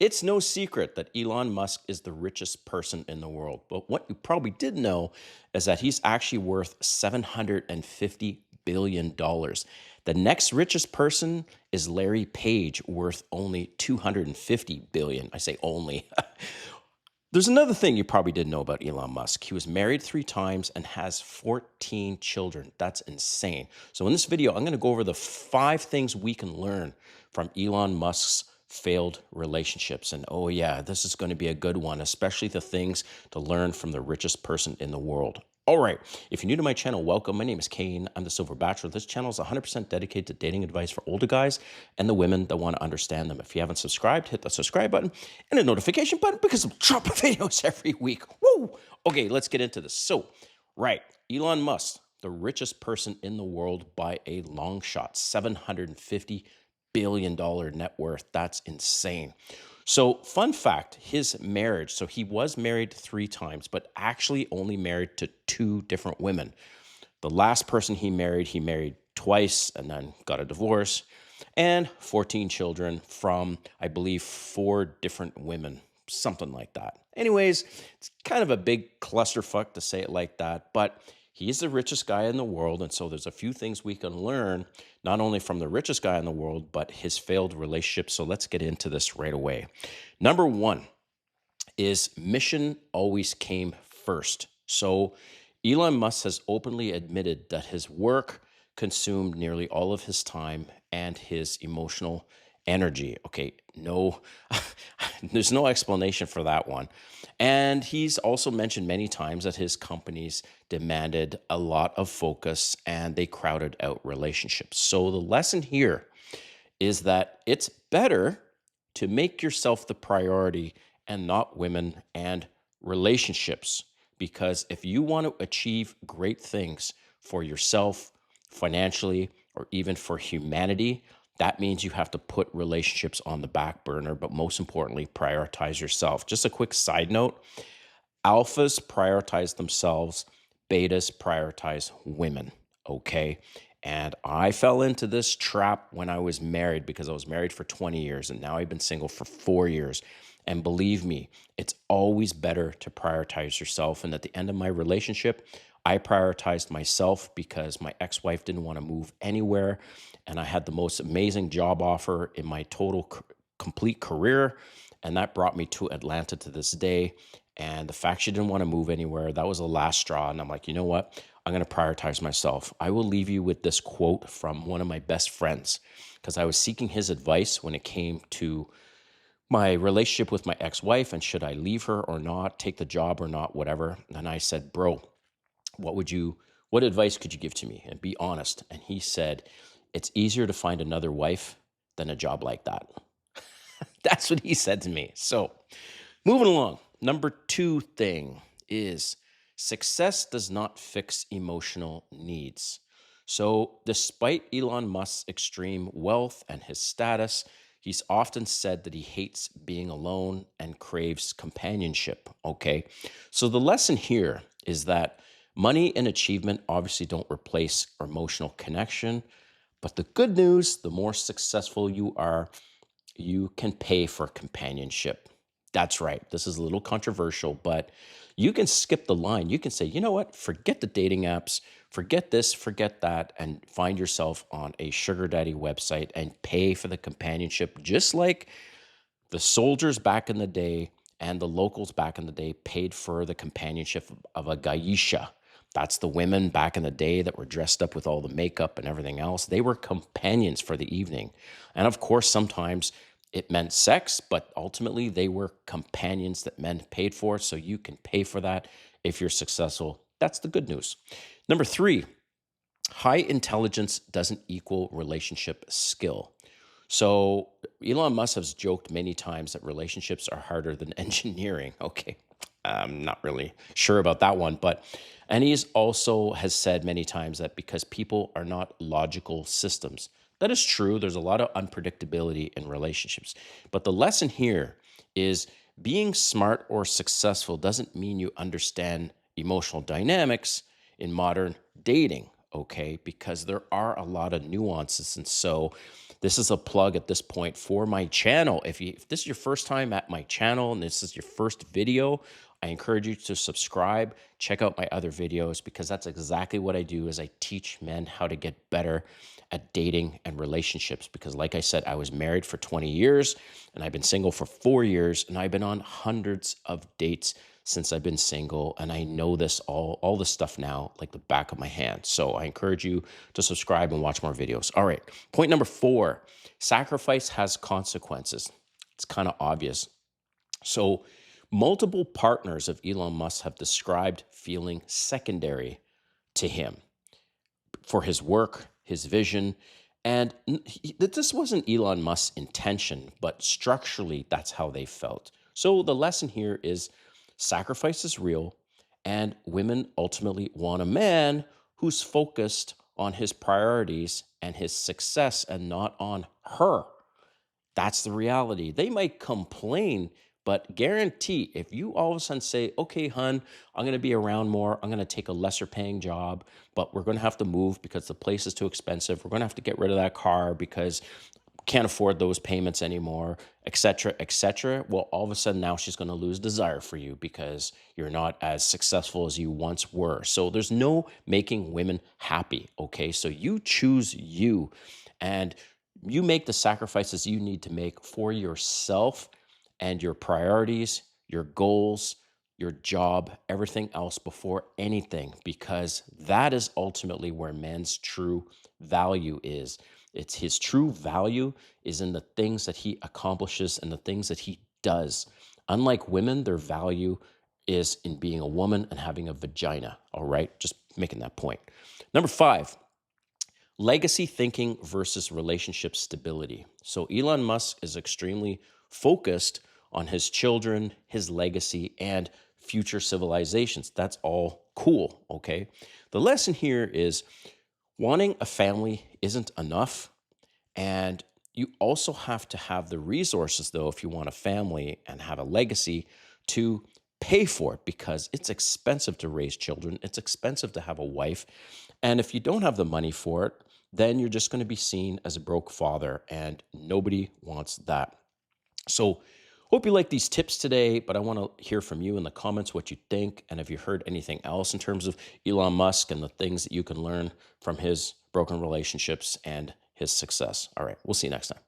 It's no secret that Elon Musk is the richest person in the world. But what you probably did know is that he's actually worth $750 billion. dollars. The next richest person is Larry Page, worth only 250 billion. I say only. There's another thing you probably didn't know about Elon Musk. He was married 3 times and has 14 children. That's insane. So in this video, I'm going to go over the 5 things we can learn from Elon Musk's failed relationships. And oh yeah, this is going to be a good one, especially the things to learn from the richest person in the world. All right, if you're new to my channel, welcome. My name is Kane. I'm the Silver Bachelor. This channel is 100% dedicated to dating advice for older guys and the women that want to understand them. If you haven't subscribed, hit the subscribe button and the notification button because I'm dropping videos every week. Woo! Okay, let's get into this. So, right, Elon Musk, the richest person in the world by a long shot, $750 billion net worth. That's insane. So, fun fact, his marriage, so he was married 3 times, but actually only married to 2 different women. The last person he married twice and then got a divorce, and 14 children from, I believe, 4 different women, something like that. Anyways, it's kind of a big clusterfuck to say it like that, but he's the richest guy in the world. And so there's a few things we can learn, not only from the richest guy in the world, but his failed relationship. So let's get into this right away. Number 1 is mission always came first. So Elon Musk has openly admitted that his work consumed nearly all of his time and his emotional energy. Okay, no, there's no explanation for that one. And he's also mentioned many times that his companies demanded a lot of focus and they crowded out relationships. So the lesson here is that it's better to make yourself the priority and not women and relationships. Because if you want to achieve great things for yourself, financially, or even for humanity, that means you have to put relationships on the back burner, but most importantly, prioritize yourself. Just a quick side note, alphas prioritize themselves, betas prioritize women, okay? And I fell into this trap when I was married because I was married for 20 years and now I've been single for 4 years. And believe me, it's always better to prioritize yourself. And at the end of my relationship, I prioritized myself because my ex-wife didn't want to move anywhere. And I had the most amazing job offer in my complete career. And that brought me to Atlanta to this day. And the fact she didn't want to move anywhere, that was the last straw. And I'm like, you know what? I'm going to prioritize myself. I will leave you with this quote from one of my best friends because I was seeking his advice when it came to my relationship with my ex-wife and should I leave her or not, take the job or not, whatever. And I said, bro, what advice could you give to me? And be honest. And he said, it's easier to find another wife than a job like that. That's what he said to me. So moving along, number 2 thing is success does not fix emotional needs. So despite Elon Musk's extreme wealth and his status, he's often said that he hates being alone and craves companionship, okay? So the lesson here is that money and achievement obviously don't replace emotional connection, but the good news, the more successful you are, you can pay for companionship. That's right. This is a little controversial, but you can skip the line. You can say, you know what? Forget the dating apps, forget this, forget that, and find yourself on a sugar daddy website and pay for the companionship, just like the soldiers back in the day and the locals back in the day paid for the companionship of a geisha. That's the women back in the day that were dressed up with all the makeup and everything else. They were companions for the evening. And of course, sometimes it meant sex, but ultimately they were companions that men paid for. So you can pay for that if you're successful. That's the good news. Number 3, high intelligence doesn't equal relationship skill. So Elon Musk has joked many times that relationships are harder than engineering. Okay, I'm not really sure about that one, and he's also has said many times that because people are not logical systems. That is true. There's a lot of unpredictability in relationships. But the lesson here is being smart or successful doesn't mean you understand emotional dynamics in modern dating, okay? Because there are a lot of nuances. And so this is a plug at this point for my channel. If this is your first time at my channel and this is your first video, I encourage you to subscribe, check out my other videos, because that's exactly what I do is I teach men how to get better at dating and relationships. Because like I said, I was married for 20 years and I've been single for 4 years, and I've been on hundreds of dates since I've been single, and I know this all this stuff now like the back of my hand. So I encourage you to subscribe and watch more videos. All right, point number 4, sacrifice has consequences. It's kind of obvious. So multiple partners of Elon Musk have described feeling secondary to him for his work, his vision, and this wasn't Elon Musk's intention, but structurally, that's how they felt. So the lesson here is sacrifice is real, and women ultimately want a man who's focused on his priorities and his success and not on her. That's the reality. They might complain, but guarantee if you all of a sudden say, okay, hun, I'm going to be around more, I'm going to take a lesser paying job, but we're going to have to move because the place is too expensive. We're going to have to get rid of that car because can't afford those payments anymore, etc., etc. Well, all of a sudden now she's going to lose desire for you because you're not as successful as you once were. So there's no making women happy, okay? So you choose you, and you make the sacrifices you need to make for yourself and your priorities, your goals, your job, everything else before anything, because that is ultimately where man's true value is. It's his true value is in the things that he accomplishes and the things that he does. Unlike women, their value is in being a woman and having a vagina. All right, just making that point. Number 5, legacy thinking versus relationship stability. So Elon Musk is extremely focused on his children, his legacy, and future civilizations. That's all cool, okay? The lesson here is wanting a family isn't enough, and you also have to have the resources, though, if you want a family and have a legacy, to pay for it, because it's expensive to raise children. It's expensive to have a wife. And if you don't have the money for it, then you're just going to be seen as a broke father, and nobody wants that. So hope you like these tips today, but I want to hear from you in the comments what you think, and have you heard anything else in terms of Elon Musk and the things that you can learn from his broken relationships and his success. All right, we'll see you next time.